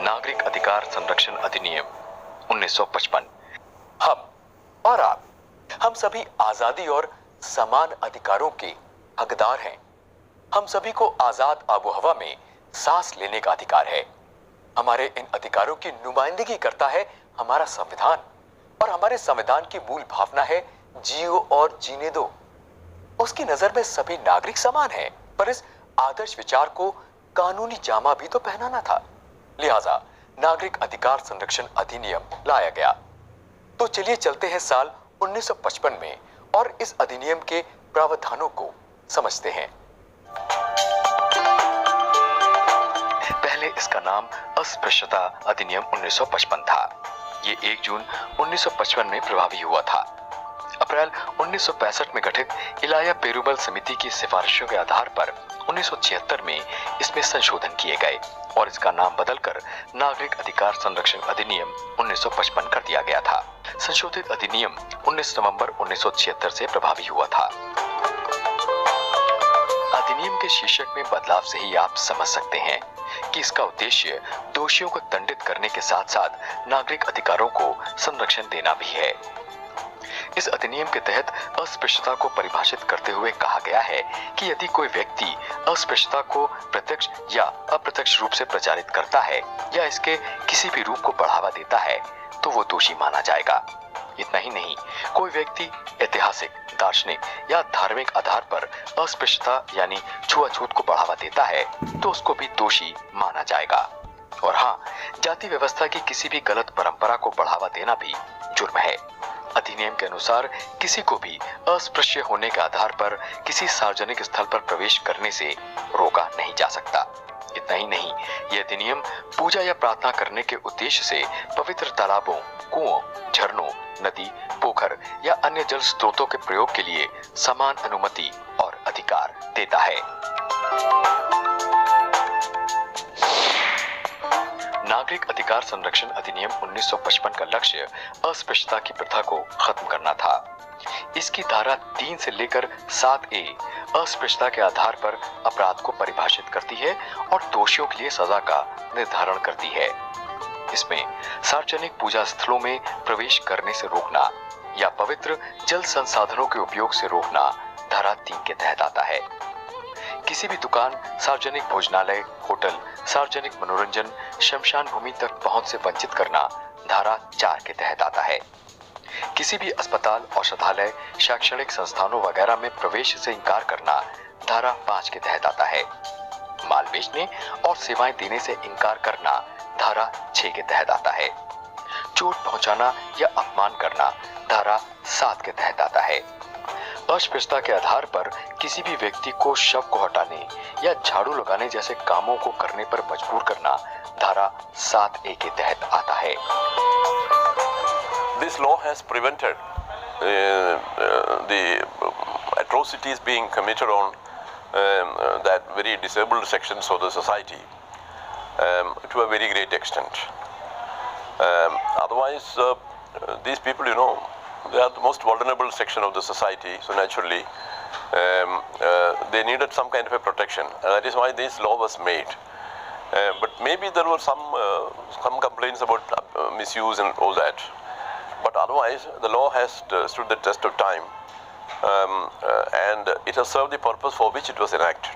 नागरिक अधिकार संरक्षण अधिनियम 1955। हम और आप, हम सभी आजादी और समान अधिकारों के हकदार हैं। हम सभी को आजाद आबोहवा में सांस लेने का अधिकार है। हमारे इन अधिकारों की नुमाइंदगी करता है हमारा संविधान, और हमारे संविधान की मूल भावना है जियो और जीने दो। उसकी नजर में सभी नागरिक समान हैं, पर इस आदर्श विचार को कानूनी जामा भी तो पहनाना था। लिहाजा नागरिक अधिकार संरक्षण अधिनियम लाया गया। तो चलिए चलते हैं साल 1955 में और इस अधिनियम के प्रावधानों को समझते हैं। पहले इसका नाम अस्पृश्यता अधिनियम 1955 था। ये 1 जून 1955 में प्रभावी हुआ था। अप्रैल 1965 में गठित इलाया पेरुमल समिति की सिफारिशों के आधार पर 1976 में इसमें संशोधन किए गए और इसका नाम बदलकर नागरिक अधिकार संरक्षण अधिनियम 1955 कर दिया गया था। संशोधित अधिनियम 19 नवंबर 1976 से प्रभावी हुआ था। अधिनियम के शीर्षक में बदलाव से ही आप समझ सकते हैं कि इसका उद्देश्य दोषियों को दंडित करने के साथ साथ नागरिक अधिकारों को संरक्षण देना भी है। इस अधिनियम के तहत अस्पृश्यता को परिभाषित करते हुए कहा गया है कि यदि कोई व्यक्ति अस्पृश्यता को प्रत्यक्ष या अप्रत्यक्ष रूप से प्रचारित करता है या इसके किसी भी रूप को बढ़ावा देता है तो वो दोषी माना जाएगा। इतना ही नहीं, कोई व्यक्ति ऐतिहासिक, दार्शनिक या धार्मिक आधार पर अस्पृश्यता यानी छुआछूत को बढ़ावा देता है तो उसको भी दोषी माना जाएगा। और हाँ, जाति व्यवस्था की किसी भी गलत परंपरा को बढ़ावा देना भी जुर्म है। अधिनियम के अनुसार किसी को भी अस्पृश्य होने के आधार पर किसी सार्वजनिक स्थल पर प्रवेश करने से रोका नहीं जा सकता। इतना ही नहीं, यह अधिनियम पूजा या प्रार्थना करने के उद्देश्य से पवित्र तालाबों, कुओं, झरनों, नदी, पोखर या अन्य जल स्रोतों के प्रयोग के लिए समान अनुमति और अधिकार देता है। नागरिक अधिकार संरक्षण अधिनियम 1955 का लक्ष्य अस्पृश्यता की प्रथा को खत्म करना था। इसकी धारा 3 से लेकर 7A अस्पृश्यता के आधार पर अपराध को परिभाषित करती है और दोषियों के लिए सजा का निर्धारण करती है। इसमें सार्वजनिक पूजा स्थलों में प्रवेश करने से रोकना या पवित्र जल संसाधनों के उपयोग से रोकना धारा 3 के तहत आता है। किसी भी दुकान, सार्वजनिक भोजनालय, होटल, सार्वजनिक मनोरंजन, शमशान भूमि तक पहुंच से वंचित करना धारा 4 के तहत आता है। किसी भी अस्पताल, औषधालय, शैक्षणिक संस्थानों वगैरह में प्रवेश से इंकार करना धारा 5 के तहत आता है। माल बेचने और सेवाएं देने से इंकार करना धारा 6 के तहत आता है। चोट पहुंचाना या अपमान करना धारा 7 के तहत आता है। अस्पृश्यता के आधार पर किसी भी व्यक्ति को शव को हटाने या झाड़ू लगाने जैसे कामों को करने पर मजबूर करना धारा 7A के तहत आता है। This law has prevented the atrocities being committed on that very disabled sections of the society to a very great extent. Otherwise, these people, they are the most vulnerable section of the society, so naturally they needed some kind of a protection. That is why this law was made. But maybe there were some complaints about misuse and all that. But otherwise, the law has stood the test of time, and it has served the purpose for which it was enacted.